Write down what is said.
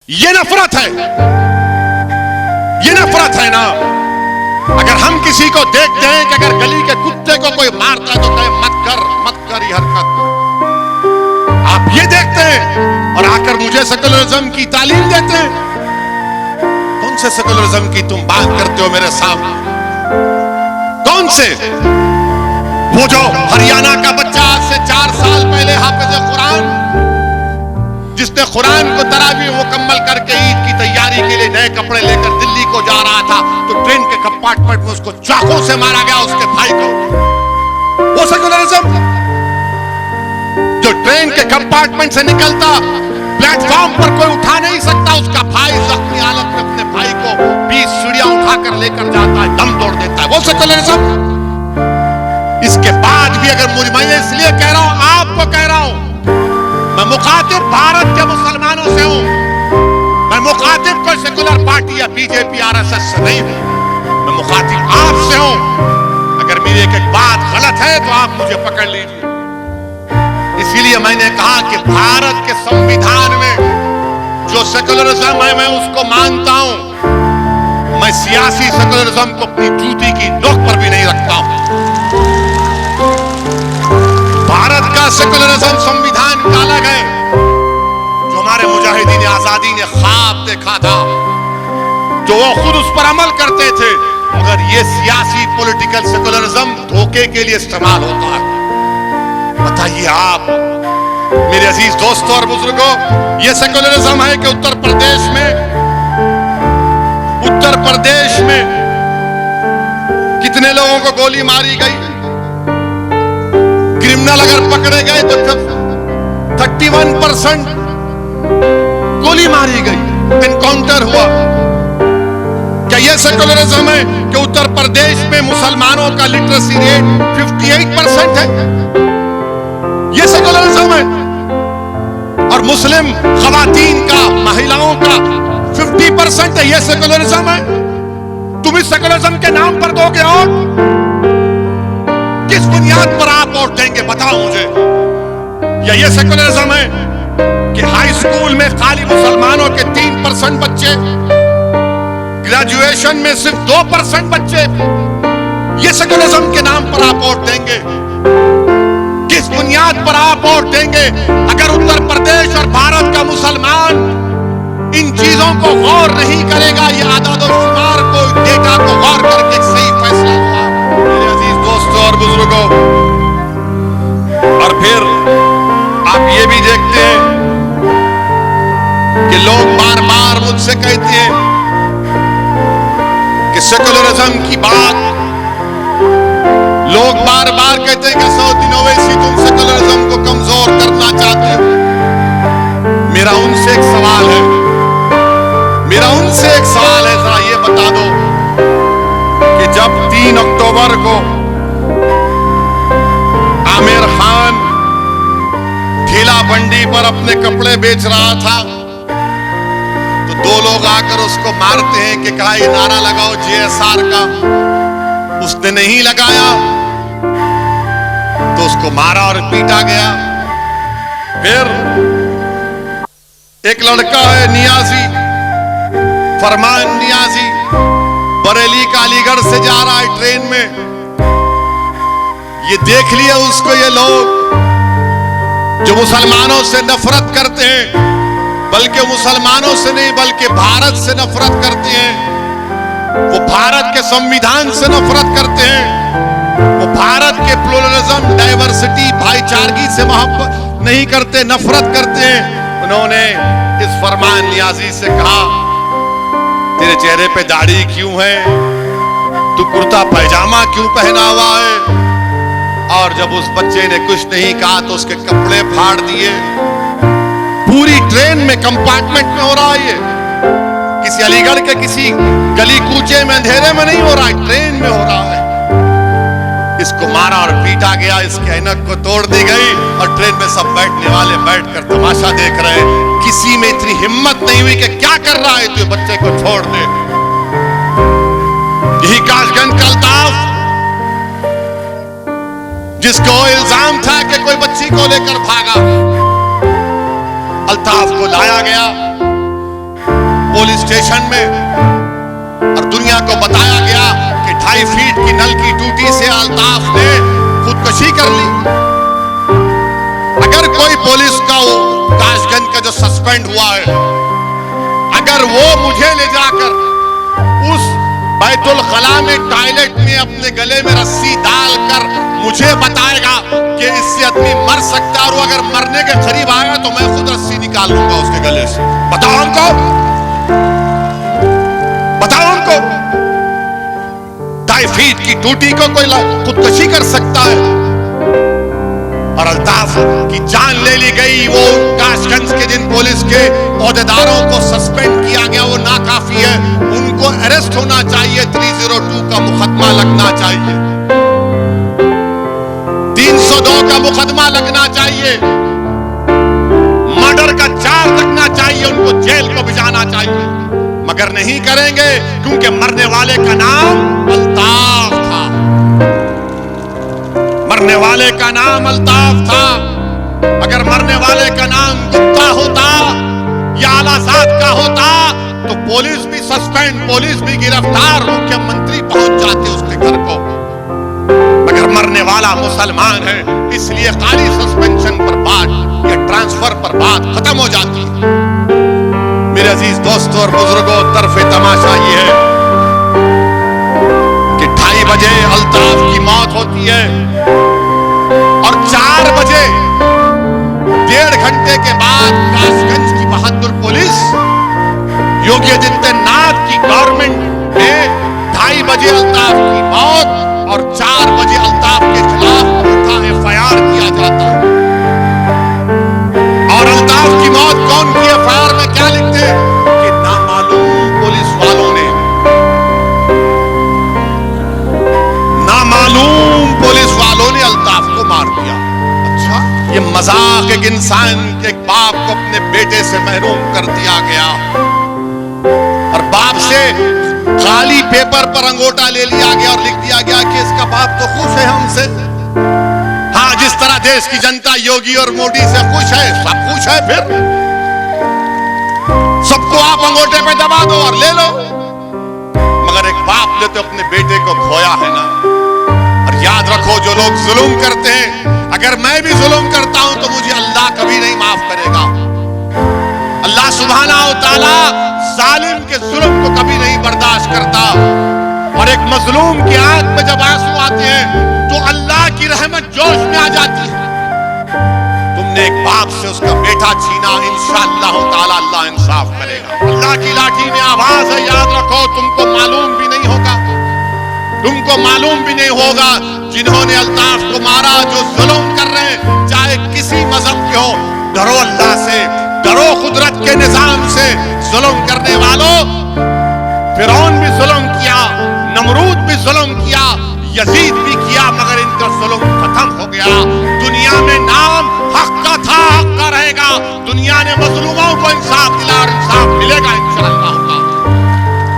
ये नफरत है, ये नफरत है ना। अगर हम किसी को देखते हैं कि अगर गली के कुत्ते को कोई मारता है तो कहे मत कर ये हरकत। आप ये देखते हैं और आकर मुझे सेकुलरिज्म की तालीम देते हैं। कौन से सेकुलरिज्म की तुम बात करते हो मेरे सामने? कौन से? वो जो हरियाणा का बच्चा आज से 4 साल पहले हाफिज कुरान, जिसने कुरान को तरावी मुकम्मल करके ईद की तैयारी के लिए नए कपड़े लेकर दिल्ली को जा रहा था, तो ट्रेन के कंपार्टमेंट में उसको चाकू से मारा गया, उसके भाई को। वो सेकुलरिज्म जो ट्रेन के कंपार्टमेंट से निकलता, प्लेटफॉर्म पर कोई उठा नहीं सकता, उसका भाई जख्मी हालत में अपने भाई को 20 सीढ़ियां उठाकर लेकर जाता है, दम तोड़ देता है। वो सेकुलरिज्म। इसके बाद भी अगर मैं इसलिए कह रहा हूं, आपको कह रहा हूं, मैं मुखातिब भारत के मुसलमानों से हूं, मैं मुखातिब कोई सेकुलर पार्टी या बीजेपी आरएसएस से नहीं हूं, मैं मुखातिब आपसे हूं। अगर मेरी एक बात गलत है तो आप मुझे पकड़ लीजिए। इसीलिए मैंने कहा कि भारत के संविधान में जो सेकुलरिज्म है मैं उसको मानता हूं। मैं सियासी सेकुलरिज्म को अपनी जूती की नोक पर भी नहीं रखता हूं। भारत का सेकुलरिज्म संविधान का अलग है, जो हमारे मुजाहिदीन आजादी ने ख्वाब देखा था, जो वो खुद उस पर अमल करते थे, मगर ये सियासी पॉलिटिकल सेकुलरिज्म धोखे के लिए इस्तेमाल होता है। बताइए आप मेरे अजीज दोस्तों और बुजुर्गों, ये सेकुलरिज्म है कि उत्तर प्रदेश में कितने लोगों को गोली मारी गई, क्रिमिनल अगर पकड़े गए तो 31% गोली मारी गई, एनकाउंटर हुआ। क्या यह सेकुलरिज्म है कि उत्तर प्रदेश में मुसलमानों का लिटरेसी रेट 58% है? यह सेकुलरिज्म है। और मुस्लिम खवातीन का, महिलाओं का 50% है, यह सेकुलरिज्म है। तुम इस सेकुलरिज्म के नाम पर दोगे वोट? किस बुनियाद पर आप वोट देंगे बताओ मुझे। या यह सेकुलरिज्म है कि हाई स्कूल में खाली मुसलमानों के 3% बच्चे, ग्रेजुएशन में सिर्फ 2% बच्चे, यह सेकुलरिज्म के नाम पर आप वोट देंगे? किस बुनियाद पर आप वोट देंगे? अगर उत्तर प्रदेश और भारत का मुसलमान इन चीजों को गौर नहीं करेगा, ये आदाद और शुमार को, डेटा को गौर करके सही फैसला हुआ मेरे अजीज दोस्तों और बुजुर्गों। और फिर आप ये भी देखते हैं कि लोग बार बार मुझसे कहते हैं कि सेकुलरिज्म की बात, लोग बार बार कहते हैं कि सऊदी ओवैसी तुम सेकुलरिज्म को कमजोर करना चाहते हो। मेरा उनसे एक सवाल है, जरा ये बता दो कि जब 3 अक्टूबर को आमिर खान ठेला बंडी पर अपने कपड़े बेच रहा था, तो 2 लोग आकर उसको मारते हैं कि कहा ये नारा लगाओ JSR का, उसने नहीं लगाया तो उसको मारा और पीटा गया। फिर एक लड़का है नियाजी, फरमान नियाजी, बरेली का अलीगढ़ से जा रहा है ट्रेन में। ये देख लिया उसको ये लोग जो मुसलमानों से नफरत करते हैं, बल्कि मुसलमानों से नहीं बल्कि भारत से नफरत करते हैं। वो भारत के संविधान से नफरत करते हैं, वो भारत के प्लुरलिज्म, डाइवर्सिटी, भाईचारगी से मोहब्बत नहीं करते, नफरत करते हैं। उन्होंने इस फरमान नियाजी से कहा, तेरे चेहरे पे दाढ़ी क्यों है? तू कुर्ता पैजामा क्यों पहना हुआ है? और जब उस बच्चे ने कुछ नहीं कहा तो उसके कपड़े फाड़ दिए। पूरी ट्रेन में, कंपार्टमेंट में हो रहा है ये, किसी अलीगढ़ के किसी गली कूचे में अंधेरे में नहीं हो रहा है, ट्रेन में हो रहा है। इसको मारा और पीटा गया, इसके ऐनक को तोड़ दी गई और ट्रेन में सब बैठने वाले बैठकर तमाशा देख रहे हैं। किसी में इतनी हिम्मत नहीं हुई कि क्या कर रहा है तू, बच्चे को छोड़ दे। यही काशगंज का अल्ताफ, जिसको इल्जाम था कि कोई बच्ची को लेकर भागा, अल्ताफ को लाया गया, पुलिस स्टेशन में, और दुनिया को बताया गया कि 2.5 फीट की नल की टूटी से अल्ताफ ने खुदकुशी कर ली। अगर कोई पुलिस का काशगंज का जो सस्पेंड हुआ है, अगर वो मुझे ले जाकर उस बैतुल खला में टॉयलेट में अपने गले में रस्सी डालकर मुझे बताएगा कि इससे आदमी मर सकता है, और अगर मरने के करीब आएगा तो मैं खुद रस्सी निकाल लूंगा उसके गले से। बताओ हमको, बताओ हमको, 2.5 फीट की टूटी को कोई खुदकुशी कर सकता है? और अल्ताफ की जान ले ली गई। वो काशगंज के जिन पुलिस के ओहदेदारों को सस्पेंड किया गया वो नाकाफी है, उनको अरेस्ट होना चाहिए, 302 का मुकदमा लगना चाहिए, 302 का मुकदमा लगना चाहिए, मर्डर का चार्ज लगना चाहिए, उनको जेल को भिजाना चाहिए, मगर नहीं करेंगे क्योंकि मरने वाले का नाम अल्ताफ था, मरने वाले का नाम अल्ताफ था। अगर मरने वाले का नाम गुप्ता होता या आलाजाद का होता तो पुलिस भी सस्पेंड, पुलिस भी गिरफ्तार, मुख्यमंत्री पहुंच जाते उसके घर को, मगर मरने वाला मुसलमान है, इसलिए खाली सस्पेंशन पर बात या ट्रांसफर पर बात खत्म हो जाती है। मेरे अजीज दोस्तों और बुजुर्गों, तरफे तमाशा ये है कि 2:30 बजे अल्ताफ की मौत होती है और 4 बजे 1.5 घंटे के बाद काशगंज की बहादुर पुलिस योगी आदित्यनाथ की गवर्नमेंट ने 2:30 बजे अल्ताफ की मौत और 4 बजे अल्ताफ के खिलाफ उनका FIR किया जाता है। और अल्ताफ की मौत कौन की FIR में क्या लिखते हैं कि नामालूम पुलिस वालों ने, नामालूम पुलिस वालों ने अल्ताफ को मार दिया। अच्छा, ये मजाक, एक इंसान के एक बाप को अपने बेटे से महरूम कर दिया गया और बाप से खाली पेपर पर अंगूठा ले लिया गया और लिख दिया गया कि इसका बाप तो खुश है हमसे। हाँ, जिस तरह देश की जनता योगी और मोदी से खुश है, सब खुश है, फिर सबको आप अंगूठे पे दबा दो और ले लो, मगर एक बाप ने तो अपने बेटे को खोया है ना। और याद रखो, जो लोग जुल्म करते हैं, अगर मैं भी जुल्म करता हूं तो मुझे अल्लाह कभी नहीं माफ करेगा। अल्लाह सुब्हाना व तआला जालिम के जुल्म को कभी नहीं बर्दाश्त करता। और एक मजलूम की आंख में जब आंसू आते हैं तो अल्लाह की रहमत जोश में आ जाती है। तुमने एक बाप से उसका बेटा छीना, इंशाअल्लाह ताला अल्लाह इंसाफ करेगा। अल्लाह की लाठी में आवाज है, याद रखो, तुमको मालूम भी नहीं होगा, तुमको मालूम भी नहीं होगा जिन्होंने अल्ताफ को मारा, जो जुल्म कर रहे हैं, चाहे किसी मजहब के हो, डरो अल्लाह से, डरो कुदरत के निजाम से। जुल्म करने वालों, फिरौन भी जुल्म किया, नमरूद भी जुल्म किया, यजीद भी किया, मगर इनका जुल्म खत्म हो गया।